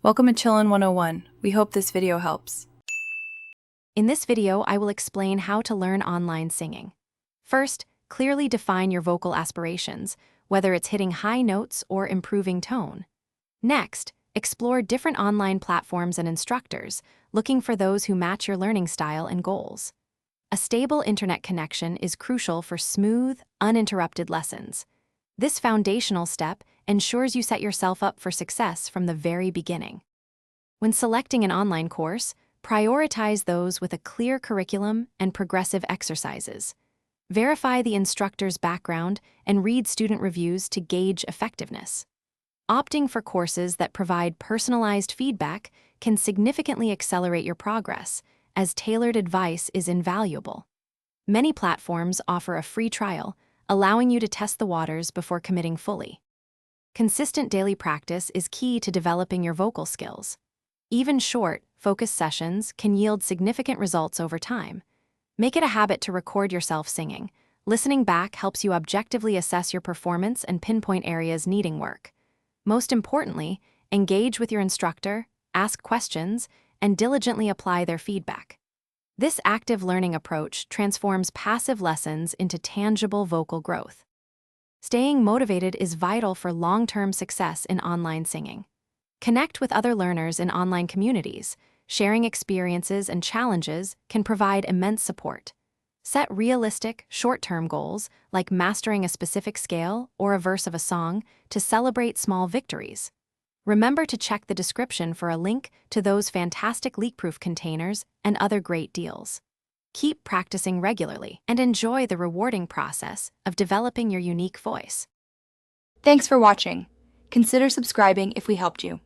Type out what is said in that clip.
Welcome to Chillin' 101. We hope this video helps. In this video, I will explain how to learn online singing. First, clearly define your vocal aspirations, whether it's hitting high notes or improving tone. Next, explore different online platforms and instructors, looking for those who match your learning style and goals. A stable internet connection is crucial for smooth, uninterrupted lessons. This foundational step ensures you set yourself up for success from the very beginning. When selecting an online course, prioritize those with a clear curriculum and progressive exercises. Verify the instructor's background and read student reviews to gauge effectiveness. Opting for courses that provide personalized feedback can significantly accelerate your progress, as tailored advice is invaluable. Many platforms offer a free trial, allowing you to test the waters before committing fully. Consistent daily practice is key to developing your vocal skills. Even short, focused sessions can yield significant results over time. Make it a habit to record yourself singing. Listening back helps you objectively assess your performance and pinpoint areas needing work. Most importantly, engage with your instructor, ask questions, and diligently apply their feedback. This active learning approach transforms passive lessons into tangible vocal growth. Staying motivated is vital for long-term success in online singing. Connect with other learners in online communities. Sharing experiences and challenges can provide immense support. Set realistic, short-term goals, like mastering a specific scale or a verse of a song, to celebrate small victories. Remember to check the description for a link to those fantastic leak-proof containers and other great deals. Keep practicing regularly and enjoy the rewarding process of developing your unique voice. Thanks for watching. Consider subscribing if we helped you.